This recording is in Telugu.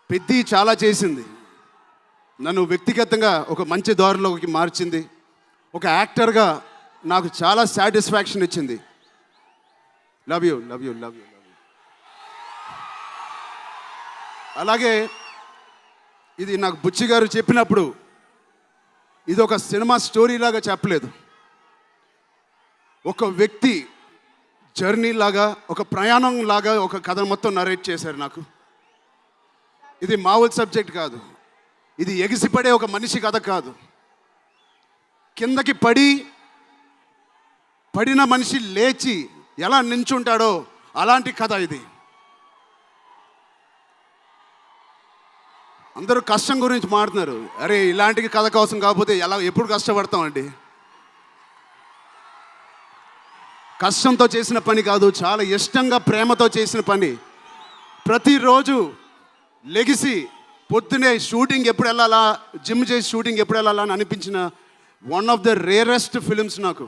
పెద్ది చాలా చేసింది, నన్ను వ్యక్తిగతంగా ఒక మంచి దారిలోకి మార్చింది. ఒక యాక్టర్గా నాకు చాలా సాటిస్ఫాక్షన్ ఇచ్చింది. Love you love you love you love you. అలాగే ఇది నాకు బుచ్చి గారు చెప్పినప్పుడు ఇది ఒక సినిమా స్టోరీ లాగా చెప్పలేదు, ఒక వ్యక్తి జర్నీ లాగా, ఒక ప్రయాణం లాగా ఒక కథ మొత్తం నరేట్ చేశారు నాకు. ఇది మామూలు సబ్జెక్ట్ కాదు, ఇది ఎగిసిపడే ఒక మనిషి కథ కాదు. కిందకి పడిన మనిషి లేచి ఎలా నించుంటాడో అలాంటి కథ ఇది. అందరూ కష్టం గురించి మాట్లాడుతున్నారు. అరే ఇలాంటి కథ కోసం కాకపోతే ఎప్పుడు కష్టపడతామండి. కష్టంతో చేసిన పని కాదు, చాలా ఇష్టంగా ప్రేమతో చేసిన పని. ప్రతిరోజు లెగిసి పొద్దునే షూటింగ్ ఎప్పుడు వెళ్ళాలా, జిమ్ చేసి షూటింగ్ ఎప్పుడు వెళ్ళాలా అని అనిపించిన one of the rarest films నాకు.